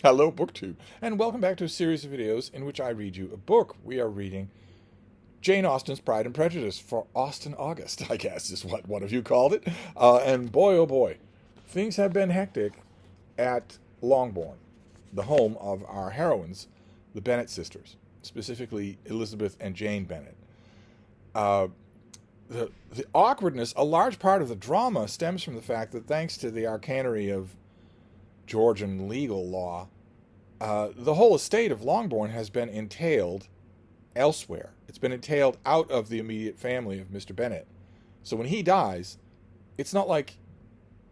Hello, BookTube, and welcome back to a series of videos in which I read you a book. We are reading Jane Austen's Pride and Prejudice for Austen August, I guess is what one of you called it. And boy, oh boy, things have been hectic at Longbourn, the home of our heroines, the Bennett sisters, specifically Elizabeth and Jane Bennett. The awkwardness, a large part of the drama stems from the fact that thanks to the arcanery of Georgian legal law, the whole estate of Longbourn has been entailed elsewhere. It's been entailed out of the immediate family of Mr. Bennett. So when he dies, it's not like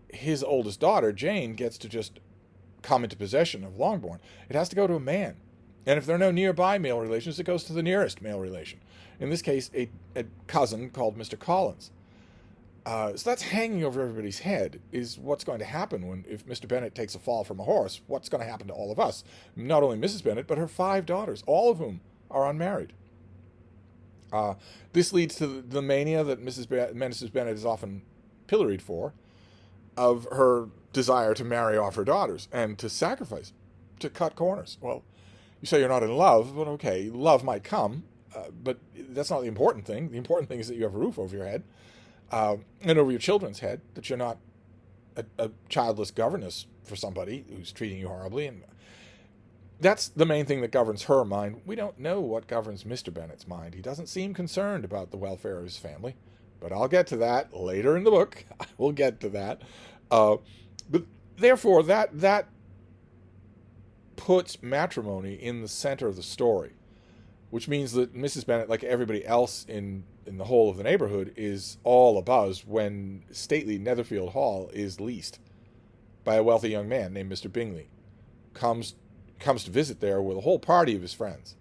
his oldest daughter, Jane, gets to just come into possession of Longbourn. It has to go to a man. And if there are no nearby male relations, it goes to the nearest male relation. In this case, a cousin called Mr. Collins. So that's hanging over everybody's head, is what's going to happen if Mr. Bennett takes a fall from a horse. What's going to happen to all of us? Not only Mrs. Bennett, but her 5 daughters, all of whom are unmarried. This leads to the mania that Mrs. Bennett is often pilloried for, of her desire to marry off her daughters and to sacrifice, to cut corners. Well, you say you're not in love, but okay, love might come, but that's not the important thing. The important thing is that you have a roof over your head. And over your children's head, that you're not a childless governess for somebody who's treating you horribly. And that's the main thing that governs her mind. We don't know what governs Mr. Bennett's mind. He doesn't seem concerned about the welfare of his family, but I'll get to that later in the book. I will get to that. But therefore, that puts matrimony in the center of the story, which means that Mrs. Bennett, like everybody else in the whole of the neighborhood, is all abuzz when stately Netherfield Hall is leased by a wealthy young man named Mr. Bingley. Comes to visit there with a whole party of his friends,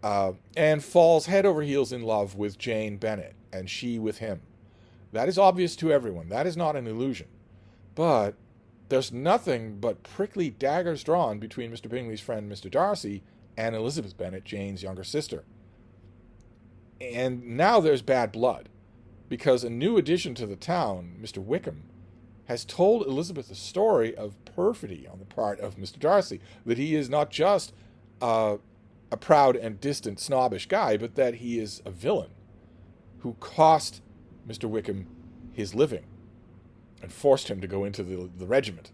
and falls head over heels in love with Jane Bennett, and she with him. That is obvious to everyone. That is not an illusion. But there's nothing but prickly daggers drawn between Mr. Bingley's friend Mr. Darcy and Elizabeth Bennet, Jane's younger sister. And now there's bad blood, because a new addition to the town, Mr. Wickham, has told Elizabeth a story of perfidy on the part of Mr. Darcy, that he is not just a proud and distant snobbish guy, but that he is a villain who cost Mr. Wickham his living and forced him to go into the regiment,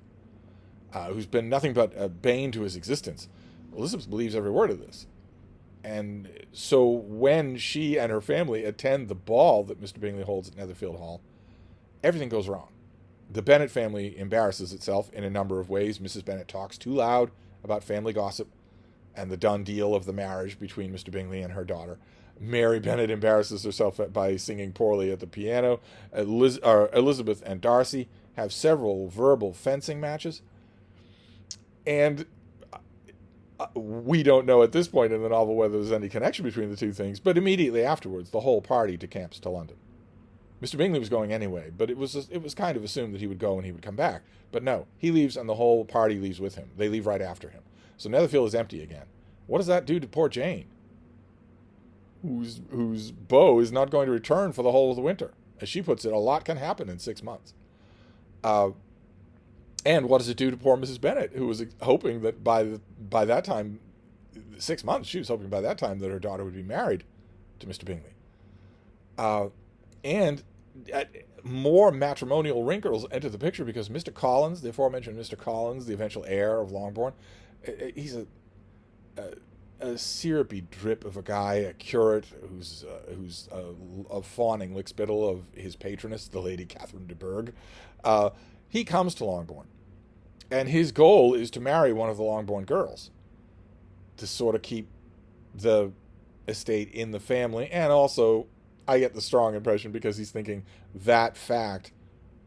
who's been nothing but a bane to his existence. Elizabeth believes every word of this. And so when she and her family attend the ball that Mr. Bingley holds at Netherfield Hall, everything goes wrong. The Bennet family embarrasses itself in a number of ways. Mrs. Bennet talks too loud about family gossip and the done deal of the marriage between Mr. Bingley and her daughter. Mary Bennet embarrasses herself by singing poorly at the piano. Elizabeth and Darcy have several verbal fencing matches. And we don't know at this point in the novel whether there's any connection between the two things, but immediately afterwards, the whole party decamps to London. Mr. Bingley was going anyway, but it was kind of assumed that he would go and he would come back. But no, he leaves and the whole party leaves with him. They leave right after him. So Netherfield is empty again. What does that do to poor Jane, whose beau is not going to return for the whole of the winter? As she puts it, a lot can happen in 6 months. And what does it do to poor Mrs. Bennet, who was hoping that by that time, 6 months, she was hoping by that time that her daughter would be married to Mr. Bingley. And more matrimonial wrinkles enter the picture because Mr. Collins, the aforementioned Mr. Collins, the eventual heir of Longbourn, he's a syrupy drip of a guy, a curate who's a fawning lickspittle of his patroness, the Lady Catherine de Bourgh. He comes to Longbourn, and his goal is to marry one of the Longbourn girls to sort of keep the estate in the family. And also, I get the strong impression, because he's thinking that fact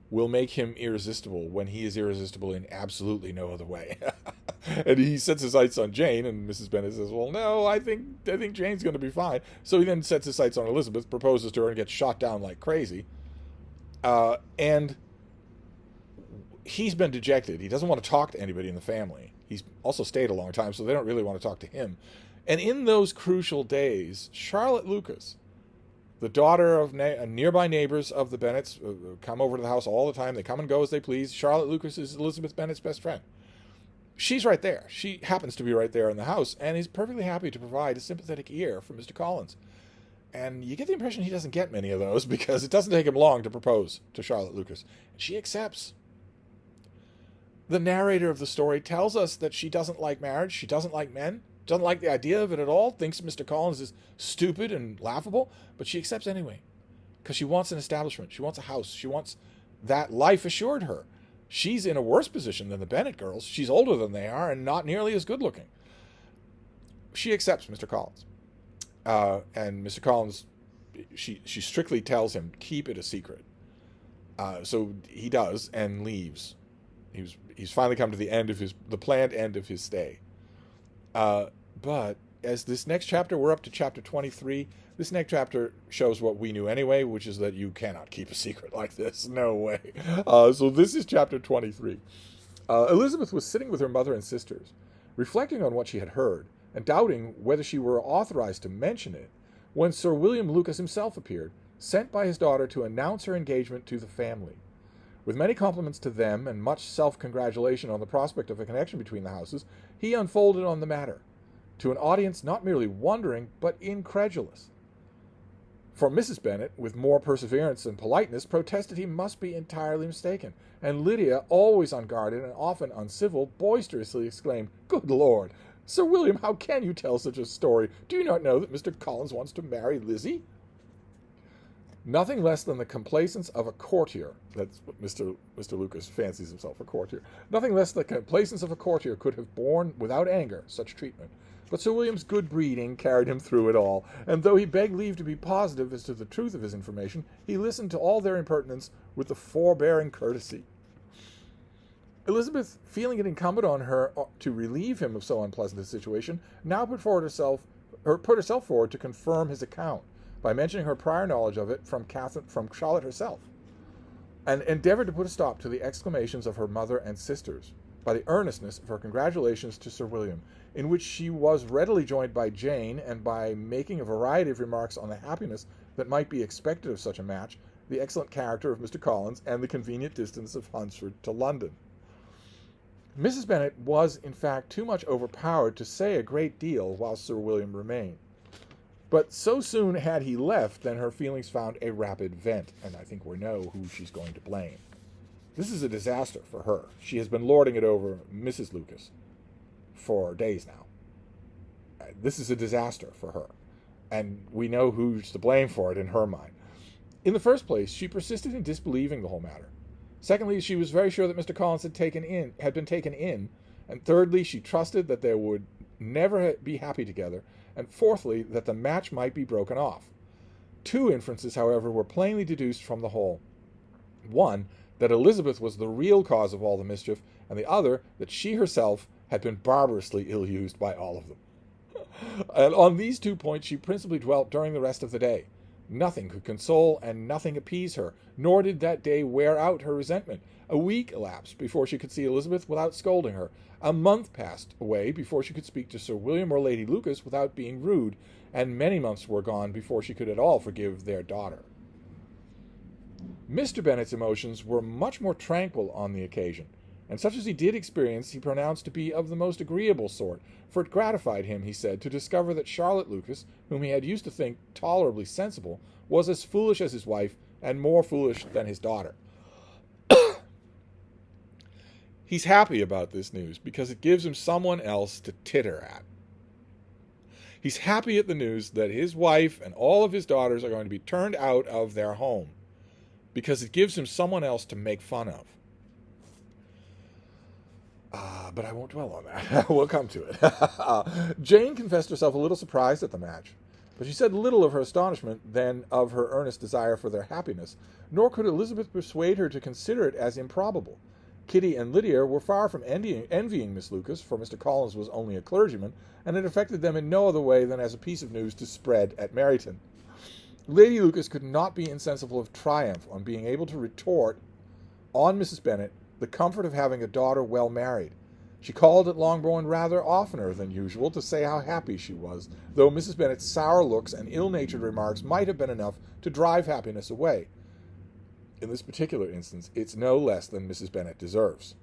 will make him irresistible when he is irresistible in absolutely no other way. And he sets his sights on Jane, and Mrs. Bennet says, well, no, I think Jane's going to be fine. So he then sets his sights on Elizabeth, proposes to her, and gets shot down like crazy. And he's been dejected. He doesn't want to talk to anybody in the family. He's also stayed a long time, so they don't really want to talk to him. And in those crucial days, Charlotte Lucas, the daughter of nearby neighbors of the Bennets, come over to the house all the time. They come and go as they please. Charlotte Lucas is Elizabeth Bennet's best friend. she's right there. She happens to be right there in the house and is perfectly happy to provide a sympathetic ear for Mr. Collins. And you get the impression he doesn't get many of those because it doesn't take him long to propose to Charlotte Lucas. And she accepts. The narrator of the story tells us that she doesn't like marriage, she doesn't like men, doesn't like the idea of it at all, thinks Mr. Collins is stupid and laughable, but she accepts anyway. Because she wants an establishment, she wants a house, she wants that life assured her. She's in a worse position than the Bennett girls. She's older than they are and not nearly as good looking. She accepts Mr. Collins. And Mr. Collins, she strictly tells him, keep it a secret. So he does and leaves. He's finally come to the planned end of his stay. But as this next chapter, we're up to chapter 23. This next chapter shows what we knew anyway, which is that you cannot keep a secret like this. No way. So this is chapter 23. Elizabeth was sitting with her mother and sisters, reflecting on what she had heard, and doubting whether she were authorized to mention it, when Sir William Lucas himself appeared, sent by his daughter to announce her engagement to the family. With many compliments to them and much self-congratulation on the prospect of a connection between the houses, he unfolded on the matter, to an audience not merely wondering, but incredulous. For Mrs. Bennet, with more perseverance and politeness, protested he must be entirely mistaken, and Lydia, always unguarded and often uncivil, boisterously exclaimed, "Good Lord! Sir William, how can you tell such a story? Do you not know that Mr. Collins wants to marry Lizzie?" Nothing less than the complacence of a courtier, that's what Mr. Lucas fancies himself, a courtier, nothing less than the complacence of a courtier could have borne without anger such treatment. But Sir William's good breeding carried him through it all, and though he begged leave to be positive as to the truth of his information, he listened to all their impertinence with the forbearing courtesy. Elizabeth, feeling it incumbent on her to relieve him of so unpleasant a situation, now put herself forward to confirm his account, by mentioning her prior knowledge of it from Charlotte herself, and endeavored to put a stop to the exclamations of her mother and sisters, by the earnestness of her congratulations to Sir William, in which she was readily joined by Jane, and by making a variety of remarks on the happiness that might be expected of such a match, the excellent character of Mr. Collins, and the convenient distance of Hunsford to London. Mrs. Bennet was, in fact, too much overpowered to say a great deal while Sir William remained. But so soon had he left, then her feelings found a rapid vent, and I think we know who she's going to blame. This is a disaster for her. She has been lording it over Mrs. Lucas for days now. This is a disaster for her, and we know who's to blame for it in her mind. In the first place, she persisted in disbelieving the whole matter. Secondly, she was very sure that Mr. Collins had been taken in, and thirdly, she trusted that they would never be happy together, and fourthly, that the match might be broken off. Two inferences, however, were plainly deduced from the whole. One, that Elizabeth was the real cause of all the mischief, and the other, that she herself had been barbarously ill-used by all of them. And on these 2 points she principally dwelt during the rest of the day. Nothing could console and nothing appease her, nor did that day wear out her resentment. A week elapsed before she could see Elizabeth without scolding her. A month passed away before she could speak to Sir William or Lady Lucas without being rude, and many months were gone before she could at all forgive their daughter. Mr. Bennet's emotions were much more tranquil on the occasion, and such as he did experience he pronounced to be of the most agreeable sort, for it gratified him, he said, to discover that Charlotte Lucas, whom he had used to think tolerably sensible, was as foolish as his wife, and more foolish than his daughter. He's happy about this news because it gives him someone else to titter at. He's happy at the news that his wife and all of his daughters are going to be turned out of their home because it gives him someone else to make fun of. But I won't dwell on that. We'll come to it. Jane confessed herself a little surprised at the match, but she said little of her astonishment than of her earnest desire for their happiness, nor could Elizabeth persuade her to consider it as improbable. Kitty and Lydia were far from envying Miss Lucas, for Mr. Collins was only a clergyman, and it affected them in no other way than as a piece of news to spread at Meryton. Lady Lucas could not be insensible of triumph on being able to retort on Mrs. Bennet the comfort of having a daughter well married. She called at Longbourn rather oftener than usual to say how happy she was, though Mrs. Bennet's sour looks and ill-natured remarks might have been enough to drive happiness away. In this particular instance, it's no less than Mrs. Bennet deserves.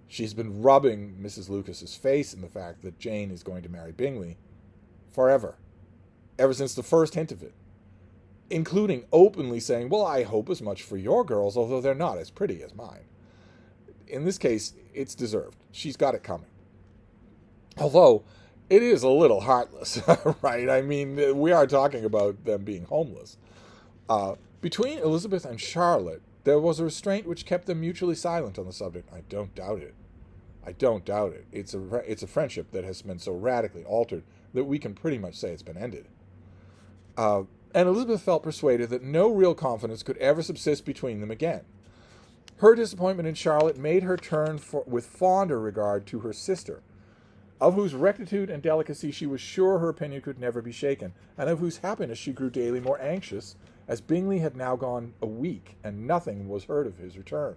She's been rubbing Mrs. Lucas's face in the fact that Jane is going to marry Bingley forever, ever since the first hint of it, including openly saying, well, I hope as much for your girls, although they're not as pretty as mine. In this case, it's deserved. She's got it coming. Although, it is a little heartless, right? I mean, we are talking about them being homeless. Between Elizabeth and Charlotte, there was a restraint which kept them mutually silent on the subject. I don't doubt it. I don't doubt it. It's a friendship that has been so radically altered that we can pretty much say it's been ended. And Elizabeth felt persuaded that no real confidence could ever subsist between them again. Her disappointment in Charlotte made her turn with fonder regard to her sister, of whose rectitude and delicacy she was sure her opinion could never be shaken, and of whose happiness she grew daily more anxious, as Bingley had now gone a week, and nothing was heard of his return.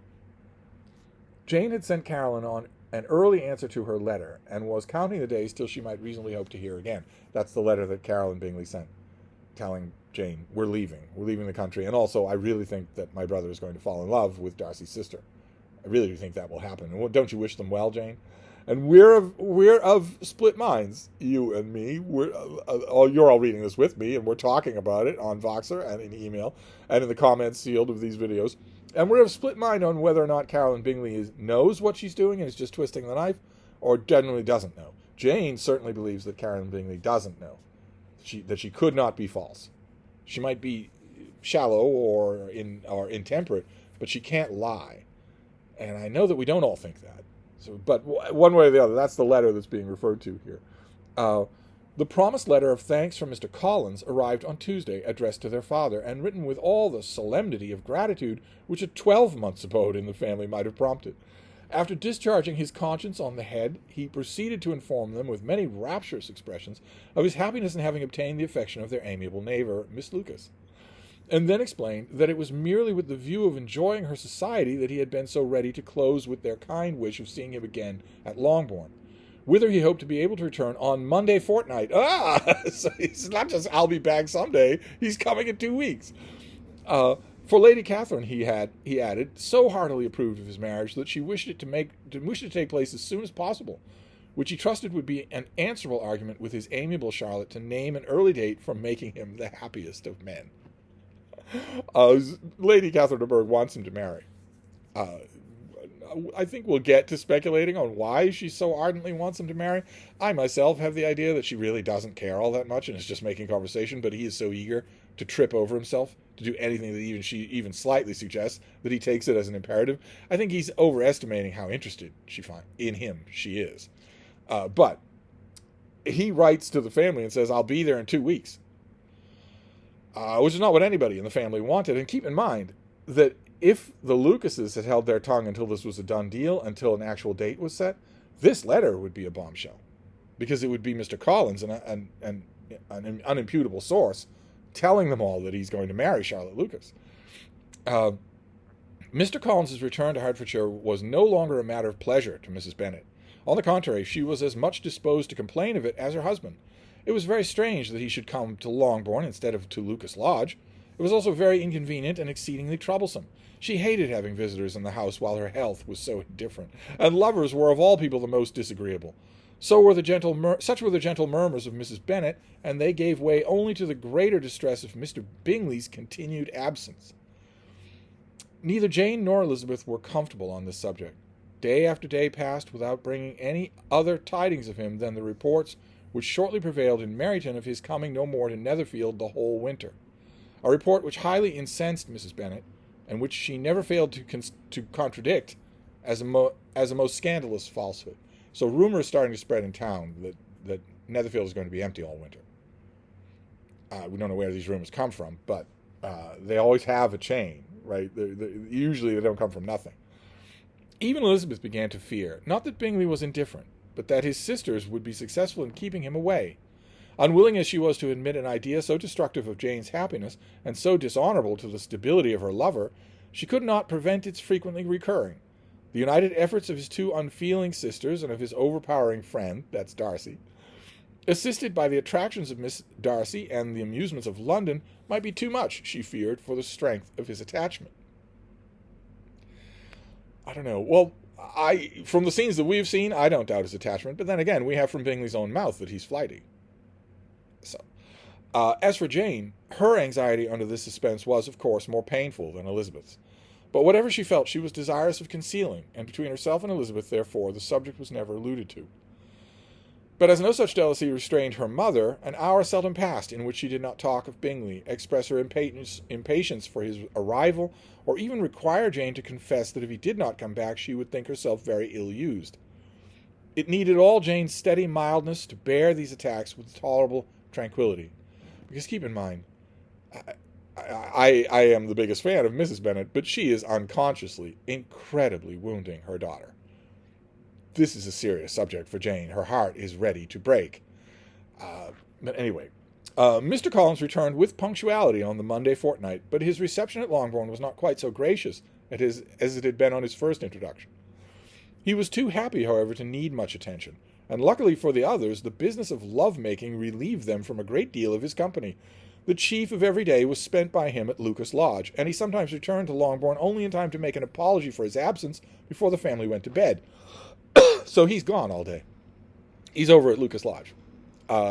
Jane had sent Caroline on an early answer to her letter, and was counting the days till she might reasonably hope to hear again. That's the letter that Caroline Bingley sent, telling Jane, we're leaving the country, and also I really think that my brother is going to fall in love with Darcy's sister. I really do think that will happen. And don't you wish them well, Jane? And we're of split minds, you and me. You're all reading this with me, and we're talking about it on Voxer and in email and in the comments sealed of these videos. And we're of split mind on whether or not Caroline Bingley knows what she's doing and is just twisting the knife, or genuinely doesn't know. Jane certainly believes that Caroline Bingley doesn't know, that she could not be false. She might be shallow or intemperate, but she can't lie. And I know that we don't all think that. So, but one way or the other, that's the letter that's being referred to here. The promised letter of thanks from Mr. Collins arrived on Tuesday, addressed to their father, and written with all the solemnity of gratitude which a 12-month's abode in the family might have prompted. After discharging his conscience on the head, he proceeded to inform them, with many rapturous expressions, of his happiness in having obtained the affection of their amiable neighbour, Miss Lucas, and then explained that it was merely with the view of enjoying her society that he had been so ready to close with their kind wish of seeing him again at Longbourn, whither he hoped to be able to return on Monday fortnight. So it's not just I'll be back someday, he's coming in 2 weeks. For Lady Catherine, he added, so heartily approved of his marriage that she wished it to take place as soon as possible, which he trusted would be an answerable argument with his amiable Charlotte to name an early date for making him the happiest of men. Lady Catherine de Bourgh wants him to marry. I think we'll get to speculating on why she so ardently wants him to marry. I myself have the idea that she really doesn't care all that much and is just making conversation, but he is so eager to trip over himself, to do anything that she even slightly suggests, that he takes it as an imperative. I think he's overestimating how interested in him she is. But he writes to the family and says, I'll be there in 2 weeks. Which is not what anybody in the family wanted. And keep in mind that if the Lucases had held their tongue until this was a done deal, until an actual date was set, this letter would be a bombshell, because it would be Mr. Collins, an unimputable source, telling them all that he's going to marry Charlotte Lucas. Mr. Collins's return to Hertfordshire was no longer a matter of pleasure to Mrs. Bennett. On the contrary, she was as much disposed to complain of it as her husband. It was very strange that he should come to Longbourn instead of to Lucas Lodge. It was also very inconvenient and exceedingly troublesome. She hated having visitors in the house while her health was so indifferent, and lovers were of all people the most disagreeable. Such were the gentle murmurs of Mrs. Bennet, and they gave way only to the greater distress of Mr. Bingley's continued absence. Neither Jane nor Elizabeth were comfortable on this subject. Day after day passed without bringing any other tidings of him than the reports which shortly prevailed in Meryton of his coming no more to Netherfield the whole winter. A report which highly incensed Mrs. Bennet, and which she never failed to contradict as a most scandalous falsehood. So rumor is starting to spread in town that Netherfield is going to be empty all winter. We don't know where these rumors come from, but they always have a chain, right? Usually they don't come from nothing. Even Elizabeth began to fear, not that Bingley was indifferent, but that his sisters would be successful in keeping him away. Unwilling as she was to admit an idea so destructive of Jane's happiness, and so dishonourable to the stability of her lover, she could not prevent its frequently recurring. The united efforts of his two unfeeling sisters and of his overpowering friend, that's Darcy, assisted by the attractions of Miss Darcy and the amusements of London, might be too much, she feared, for the strength of his attachment. I don't know. Well, From the scenes that we've seen, I don't doubt his attachment, but then again, we have from Bingley's own mouth that he's flighty. So, as for Jane, her anxiety under this suspense was, of course, more painful than Elizabeth's. But whatever she felt, she was desirous of concealing, and between herself and Elizabeth, therefore, the subject was never alluded to. But as no such jealousy restrained her mother, an hour seldom passed in which she did not talk of Bingley, express her impatience for his arrival, or even require Jane to confess that if he did not come back, she would think herself very ill-used. It needed all Jane's steady mildness to bear these attacks with tolerable tranquillity. Because keep in mind, I am the biggest fan of Mrs. Bennet, but she is unconsciously, incredibly wounding her daughter. This is a serious subject for Jane. Her heart is ready to break. But anyway, Mr. Collins returned with punctuality on the Monday fortnight, but his reception at Longbourn was not quite so gracious as it had been on his first introduction. He was too happy, however, to need much attention, and luckily for the others, the business of love-making relieved them from a great deal of his company. The chief of every day was spent by him at Lucas Lodge, and he sometimes returned to Longbourn only in time to make an apology for his absence before the family went to bed. So he's gone all day. He's over at Lucas Lodge,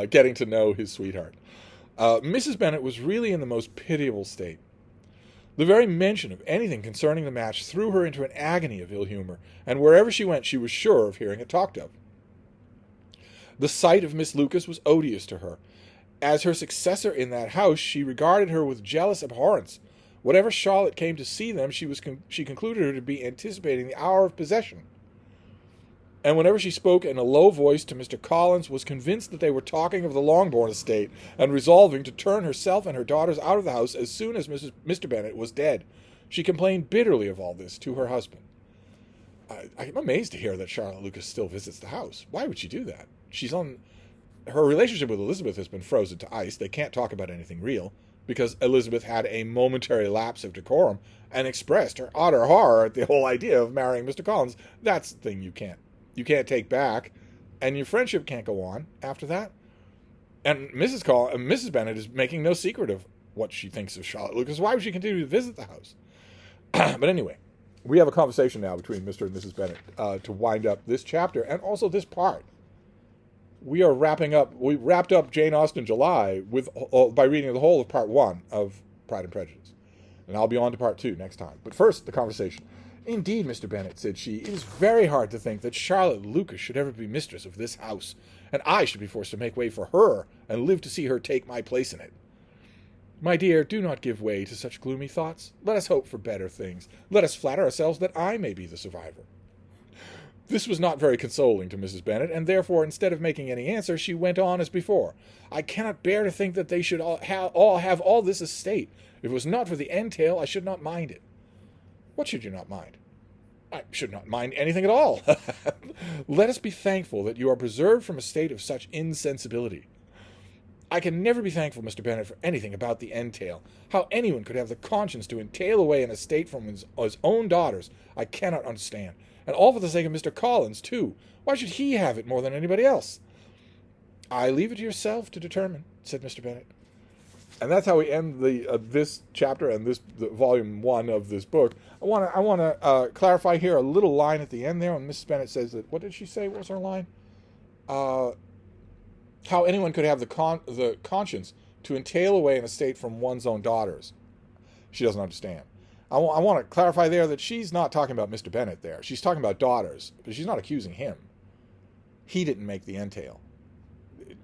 getting to know his sweetheart. Mrs. Bennet was really in the most pitiable state. The very mention of anything concerning the match threw her into an agony of ill humor, and wherever she went she was sure of hearing it talked of. The sight of Miss Lucas was odious to her. As her successor in that house, she regarded her with jealous abhorrence. Whatever Charlotte came to see them, she concluded her to be anticipating the hour of possession. And whenever she spoke in a low voice to Mr. Collins, was convinced that they were talking of the Longbourn estate, and resolving to turn herself and her daughters out of the house as soon as Mr. Bennet was dead. She complained bitterly of all this to her husband. I'm amazed to hear that Charlotte Lucas still visits the house. Why would she do that? Her relationship with Elizabeth has been frozen to ice. They can't talk about anything real, because Elizabeth had a momentary lapse of decorum and expressed her utter horror at the whole idea of marrying Mr. Collins. That's the thing you can't take back, and your friendship can't go on after that. And Mrs. Bennet is making no secret of what she thinks of Charlotte Lucas. Why would she continue to visit the house? But anyway, we have a conversation now between Mr. and Mrs. Bennet to wind up this chapter and also this part. We wrapped up Jane Austen July by reading the whole of part 1 of Pride and Prejudice. And I'll be on to part 2 next time. But first, the conversation. Indeed, Mr. Bennet, said she, it is very hard to think that Charlotte Lucas should ever be mistress of this house, and I should be forced to make way for her, and live to see her take my place in it. My dear, do not give way to such gloomy thoughts. Let us hope for better things. Let us flatter ourselves that I may be the survivor. This was not very consoling to Mrs. Bennet, and therefore, instead of making any answer, she went on as before. I cannot bear to think that they should all have all this estate. If it was not for the entail, I should not mind it. What should you not mind? I should not mind anything at all. Let us be thankful that you are preserved from a state of such insensibility. I can never be thankful, Mr. Bennet, for anything about the entail. How anyone could have the conscience to entail away an estate from his own daughters, I cannot understand. And all for the sake of Mr. Collins, too. Why should he have it more than anybody else? I leave it to yourself to determine, said Mr. Bennet. And that's how we end this chapter and the volume 1 of this book. I want to clarify here a little line at the end there when Mrs. Bennet says that. What did she say? What was her line? How anyone could have the conscience to entail away an estate from one's own daughters. She doesn't understand. I want to clarify there that she's not talking about Mr. Bennet there. She's talking about daughters, but she's not accusing him. He didn't make the entail.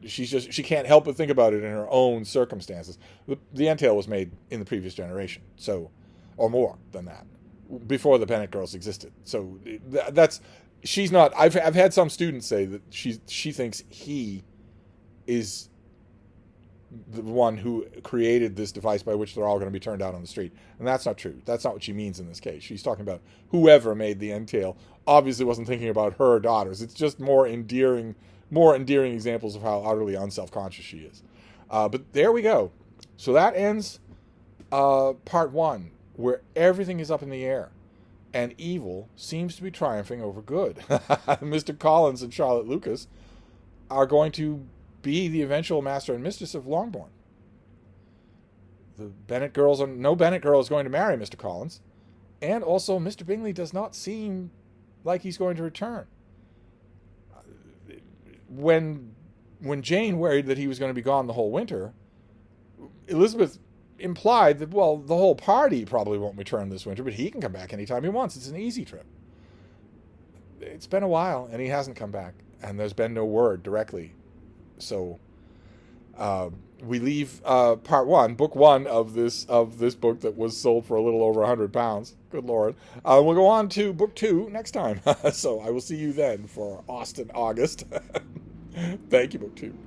She can't help but think about it in her own circumstances. The entail was made in the previous generation, or more than that, before the Bennett girls existed. So she's not. I've had some students say that she thinks he is the one who created this device by which they're all going to be turned out on the street, and that's not true. That's not what she means in this case. She's talking about whoever made the entail. Obviously, wasn't thinking about her daughters. It's just more endearing examples of how utterly unself-conscious she is. But there we go. So that ends part 1, where everything is up in the air, and evil seems to be triumphing over good. Mr. Collins and Charlotte Lucas are going to be the eventual master and mistress of Longbourn. No Bennett girl is going to marry Mr. Collins, and also Mr. Bingley does not seem like he's going to return. When Jane worried that he was going to be gone the whole winter, Elizabeth implied that, well, the whole party probably won't return this winter, but he can come back anytime he wants. It's an easy trip. It's been a while, and he hasn't come back, and there's been no word directly. So we leave part one, book one of this book that was sold for a little over £100. Good Lord. We'll go on to book two next time. So I will see you then for Austen August. Thank you, book two.